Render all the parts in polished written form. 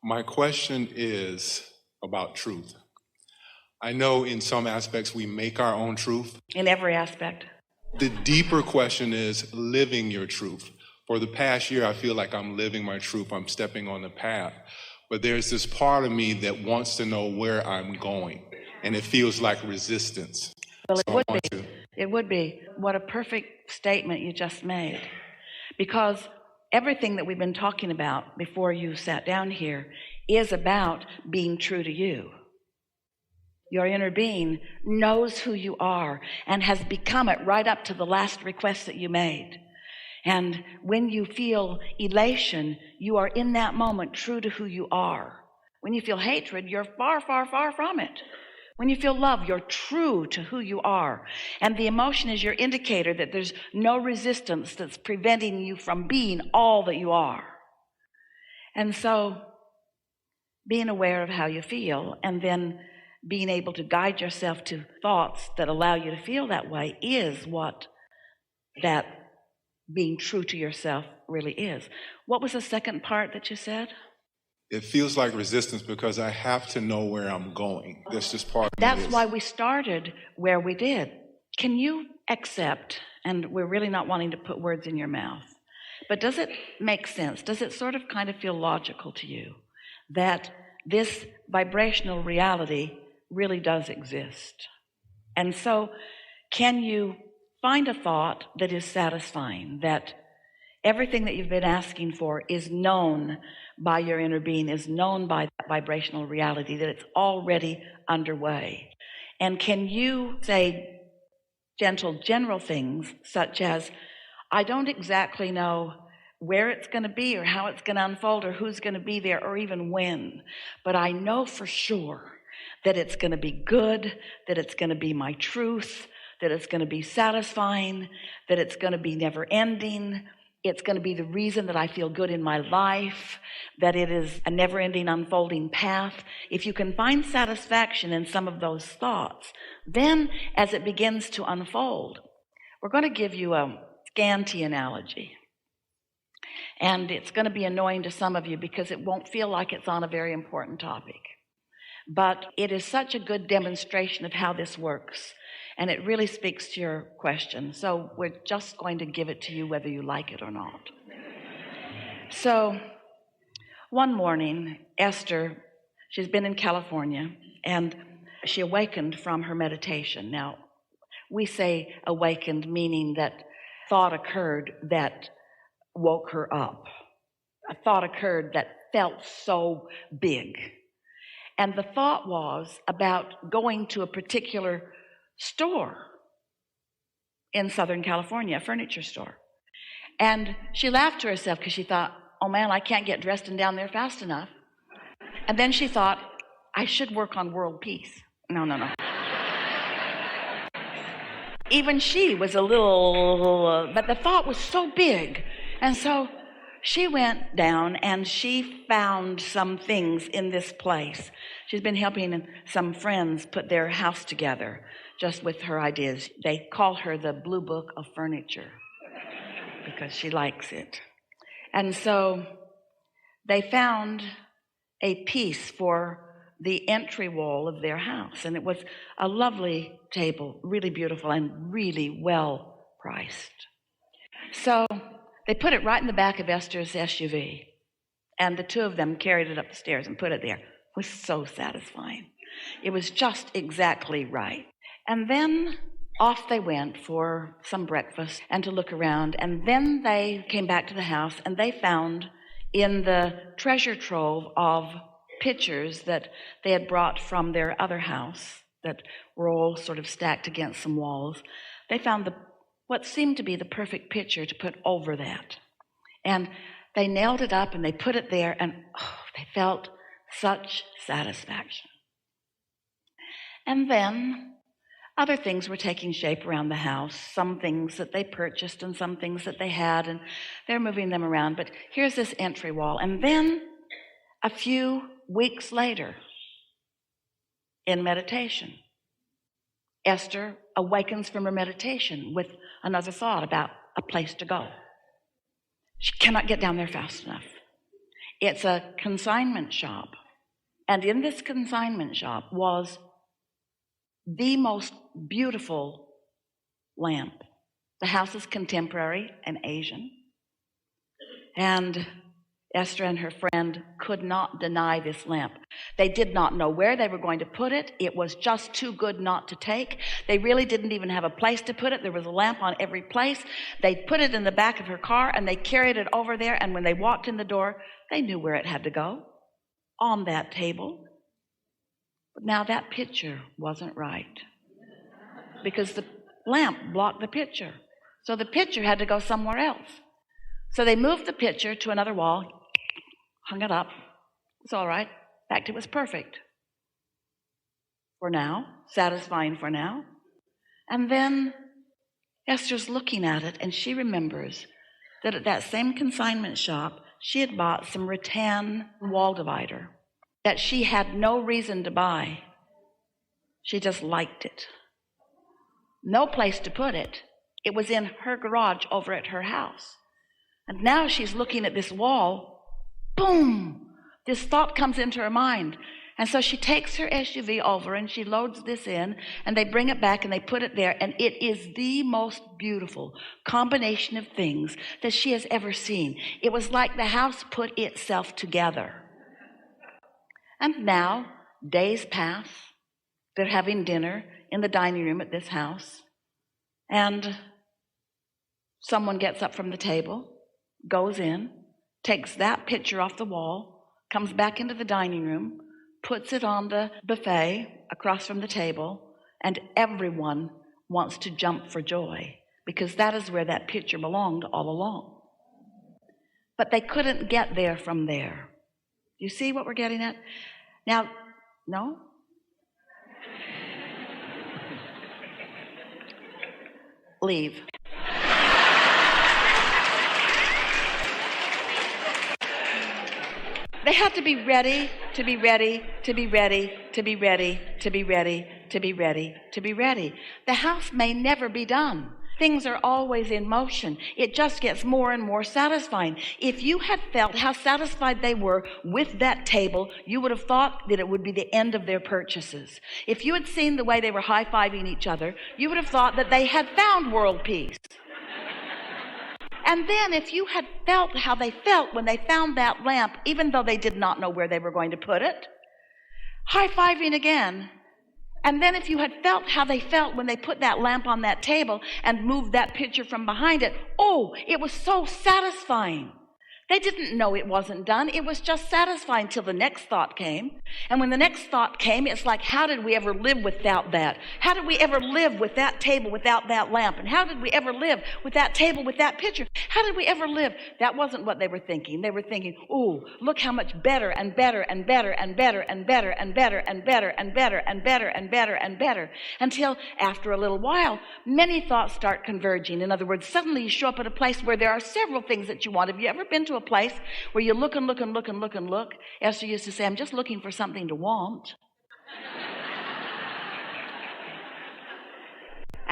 My question is about truth. I know in some aspects we make our own truth. In every aspect. The deeper question is living your truth. For the past year, I feel like I'm living my truth. I'm stepping on the path. But there's this part of me that wants to know where I'm going. And it feels like resistance. Well, So it would be. It would be. What a perfect statement you just made. Because everything that we've been talking about before you sat down here is about being true to you. Your inner being knows who you are and has become it right up to the last request that you made. And when you feel elation, you are in that moment true to who you are. When you feel hatred, you're far, far, far from it. When you feel love, you're true to who you are. And the emotion is your indicator that there's no resistance that's preventing you from being all that you are. And so being aware of how you feel and then being able to guide yourself to thoughts that allow you to feel that way is what that being true to yourself really is. What was the second part that you said? It feels like resistance because I have to know where I'm going. That's just part of it. That's why we started where we did. Can you accept, and we're really not wanting to put words in your mouth, but does it make sense? Does it sort of kind of feel logical to you that this vibrational reality really does exist? And so can you find a thought that is satisfying, that everything that you've been asking for is known by your inner being, is known by that vibrational reality, that it's already underway? And can you say gentle, general things such as, I don't exactly know where it's going to be or how it's going to unfold or who's going to be there or even when, but I know for sure that it's going to be good, that it's going to be my truth, that it's going to be satisfying, that it's going to be never ending. It's going to be the reason that I feel good in my life, that it is a never-ending unfolding path. If you can find satisfaction in some of those thoughts, then as it begins to unfold, we're going to give you a scanty analogy. And it's going to be annoying to some of you because it won't feel like it's on a very important topic. But it is such a good demonstration of how this works. And it really speaks to your question. So we're just going to give it to you whether you like it or not. So one morning, Esther, she's been in California, and she awakened from her meditation. Now, we say awakened, meaning that thought occurred that woke her up. A thought occurred that felt so big. And the thought was about going to a particular store in Southern California, a furniture store. And she laughed to herself because she thought, oh man, I can't get dressed and down there fast enough. And then she thought, I should work on world peace. No. Even she was a little, but the thought was so big. And so she went down and she found some things in this place. She's been helping some friends put their house together just with her ideas. They call her the Blue Book of Furniture because she likes it. And so they found a piece for the entry wall of their house. And it was a lovely table, really beautiful and really well priced. So they put it right in the back of Esther's SUV. And the two of them carried it up the stairs and put it there. It was so satisfying. It was just exactly right. And then off they went for some breakfast and to look around. And then they came back to the house and they found in the treasure trove of pictures that they had brought from their other house that were all sort of stacked against some walls, they found what seemed to be the perfect picture to put over that. And they nailed it up and they put it there, and they felt such satisfaction. And then other things were taking shape around the house, some things that they purchased and some things that they had, and they're moving them around. But here's this entry wall. And then a few weeks later, in meditation, Esther awakens from her meditation with another thought about a place to go. She cannot get down there fast enough. It's a consignment shop. And in this consignment shop was the most beautiful lamp. The house is contemporary and Asian. And Esther and her friend could not deny this lamp. They did not know where they were going to put it. It was just too good not to take. They really didn't even have a place to put it. There was a lamp on every place. They put it in the back of her car and they carried it over there. And when they walked in the door, they knew where it had to go, on that table. But now that picture wasn't right because the lamp blocked the picture. So the picture had to go somewhere else. So they moved the picture to another wall, hung it up. It's all right. In fact, it was perfect for now, satisfying for now. And then Esther's looking at it, and she remembers that at that same consignment shop, she had bought some rattan wall divider that she had no reason to buy. She just liked it. No place to put it. It was in her garage over at her house. And now she's looking at this wall. Boom! This thought comes into her mind. And so she takes her SUV over and she loads this in, and they bring it back and they put it there. And it is the most beautiful combination of things that she has ever seen. It was like the house put itself together. And now, days pass. They're having dinner in the dining room at this house. And someone gets up from the table, goes in, takes that picture off the wall, comes back into the dining room, puts it on the buffet across from the table, and everyone wants to jump for joy because that is where that picture belonged all along. But they couldn't get there from there. You see what we're getting at? Now, no? Leave. They had to be ready, to be ready, to be ready, to be ready, to be ready, to be ready, to be ready. The house may never be done. Things are always in motion. It just gets more and more satisfying. If you had felt how satisfied they were with that table, you would have thought that it would be the end of their purchases. If you had seen the way they were high-fiving each other, you would have thought that they had found world peace. And then if you had felt how they felt when they found that lamp, even though they did not know where they were going to put it, high-fiving again. And then if you had felt how they felt when they put that lamp on that table and moved that picture from behind it, oh, it was so satisfying. They didn't know it wasn't done. It was just satisfying till the next thought came. And when the next thought came, it's like, how did we ever live without that? How did we ever live with that table without that lamp? And how did we ever live with that table with that picture? How did we ever live? That wasn't what they were thinking. They were thinking, oh, look how much better and better and better and better and better and better and better and better and better and better and better, until after a little while, many thoughts start converging. In other words, suddenly you show up at a place where there are several things that you want. Have you ever been to a place where you look and look and look and look and look? Esther used to say, I'm just looking for something to want.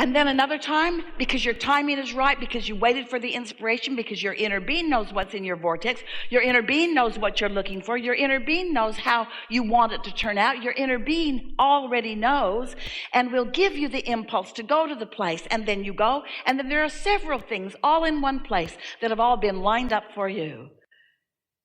And then another time, because your timing is right, because you waited for the inspiration, because your inner being knows what's in your vortex, your inner being knows what you're looking for, your inner being knows how you want it to turn out, your inner being already knows and will give you the impulse to go to the place. And then you go, and then there are several things all in one place that have all been lined up for you.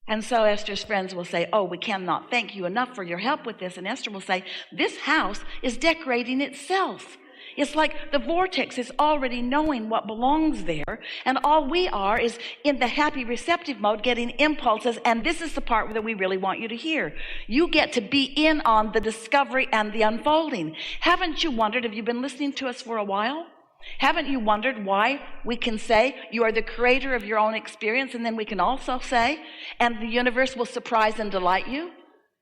And so Esther's friends will say, oh, we cannot thank you enough for your help with this. And Esther will say, this house is decorating itself. It's like the vortex is already knowing what belongs there, and all we are is in the happy receptive mode getting impulses, and this is the part that we really want you to hear. You get to be in on the discovery and the unfolding. Haven't you wondered, have you been listening to us for a while? Haven't you wondered why we can say you are the creator of your own experience, and then we can also say, and the universe will surprise and delight you?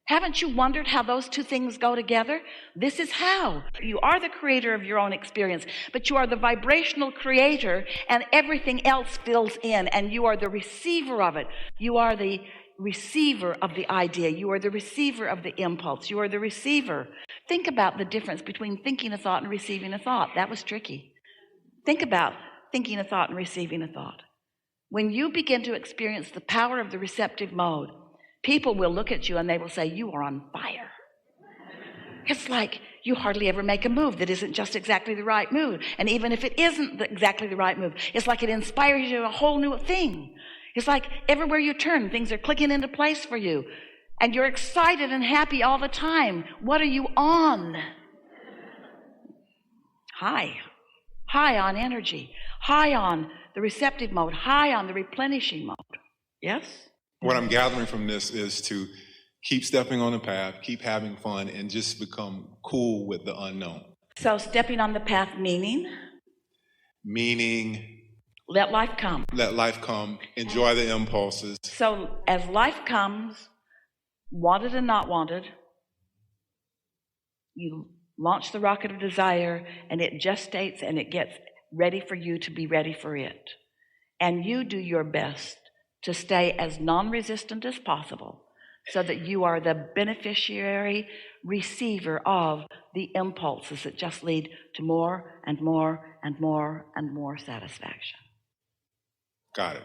Haven't you wondered how those two things go together? This is how. You are the creator of your own experience, but you are the vibrational creator, and everything else fills in, and you are the receiver of it. You are the receiver of the idea. You are the receiver of the impulse. You are the receiver. Think about the difference between thinking a thought and receiving a thought. That was tricky. Think about thinking a thought and receiving a thought. When you begin to experience the power of the receptive mode, People will look at you and they will say, you are on fire. It's like you hardly ever make a move that isn't just exactly the right move. And even if it isn't exactly the right move, it's like it inspires you a whole new thing. It's like everywhere you turn, things are clicking into place for you. And you're excited and happy all the time. What are you on? High. High on energy. High on the receptive mode. High on the replenishing mode. Yes? What I'm gathering from this is to keep stepping on the path, keep having fun, and just become cool with the unknown. So stepping on the path meaning? Meaning, let life come. Let life come. Enjoy the impulses. So as life comes, wanted and not wanted, you launch the rocket of desire, and it gestates and it gets ready for you to be ready for it. And you do your best to stay as non-resistant as possible so that you are the beneficiary receiver of the impulses that just lead to more and more and more and more satisfaction. Got it.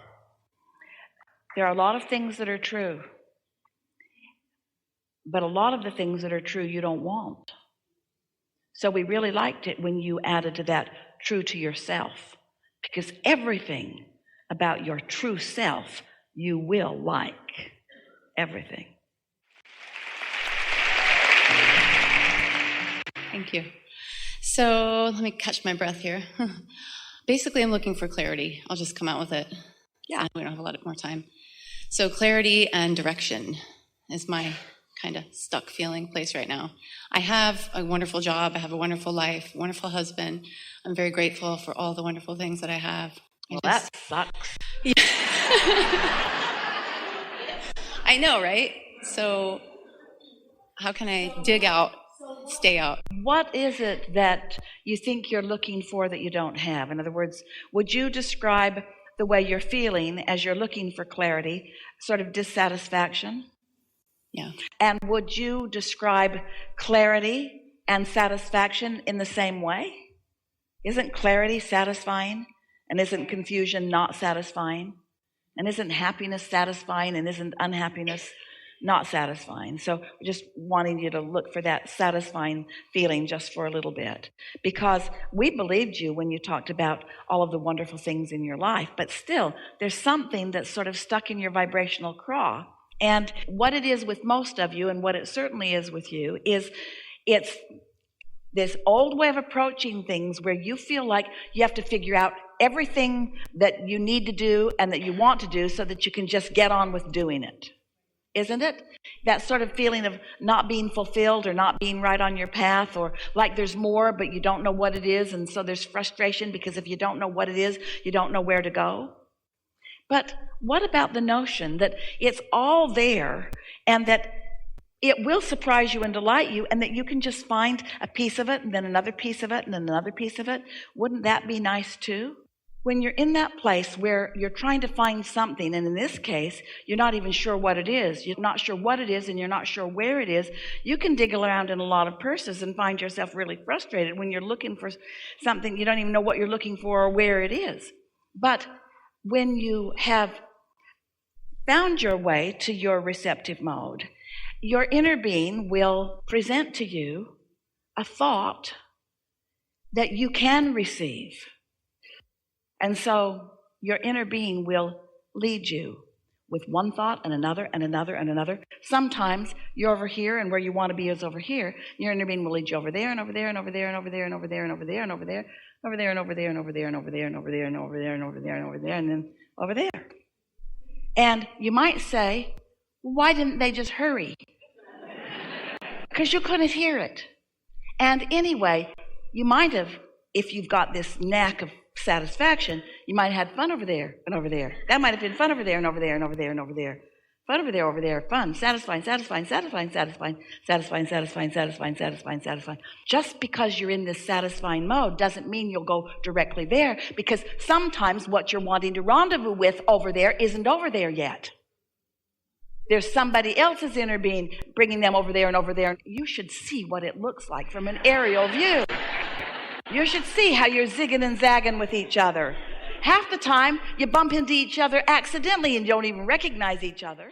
There are a lot of things that are true, but a lot of the things that are true you don't want. So we really liked it when you added to that true to yourself, because everything about your true self you will like. Everything. Thank you. So let me catch my breath here. Basically, I'm looking for clarity. I'll just come out with it. Yeah, we don't have a lot more time. So clarity and direction is my kind of stuck feeling place right now. I have a wonderful job. I have a wonderful life, wonderful husband. I'm very grateful for all the wonderful things that I have. Well, that sucks. Yeah. I know, right? So how can I dig out, stay out? What is it that you think you're looking for that you don't have? In other words, would you describe the way you're feeling as you're looking for clarity, sort of dissatisfaction? Yeah. And would you describe clarity and satisfaction in the same way? Isn't clarity satisfying? And isn't confusion not satisfying? And isn't happiness satisfying? And isn't unhappiness not satisfying? So we're just wanting you to look for that satisfying feeling just for a little bit. Because we believed you when you talked about all of the wonderful things in your life, but still, there's something that's sort of stuck in your vibrational craw. And what it is with most of you, and what it certainly is with you, is it's this old way of approaching things where you feel like you have to figure out everything that you need to do and that you want to do so that you can just get on with doing it. Isn't it? That sort of feeling of not being fulfilled or not being right on your path, or like there's more but you don't know what it is, and so there's frustration because if you don't know what it is, you don't know where to go. But what about the notion that it's all there and that it will surprise you and delight you, and that you can just find a piece of it and then another piece of it and then another piece of it? Wouldn't that be nice too? When you're in that place where you're trying to find something, and in this case, you're not even sure what it is. You're not sure what it is and you're not sure where it is. You can dig around in a lot of purses and find yourself really frustrated when you're looking for something. You don't even know what you're looking for or where it is. But when you have found your way to your receptive mode, your inner being will present to you a thought that you can receive. And so your inner being will lead you with one thought and another and another and another. Sometimes you're over here and where you want to be is over here. Your inner being will lead you over there and over there and over there and over there and over there and over there and over there, over there and over there and over there and over there and over there and over there and over there and over there and then over there. And you might say, why didn't they just hurry? Because you couldn't hear it. And anyway, you might have, if you've got this knack of satisfaction, you might have had fun over there and over there. That might have been fun over there and over there and over there and over there. Fun over there, fun, satisfying, satisfying, satisfying, satisfying, satisfying, satisfying, satisfying, satisfying, satisfying. Just because you're in this satisfying mode doesn't mean you'll go directly there, because sometimes what you're wanting to rendezvous with over there isn't over there yet. There's somebody else's inner being bringing them over there and over there. You should see what it looks like from an aerial view. You should see how you're zigging and zagging with each other. Half the time, you bump into each other accidentally and you don't even recognize each other.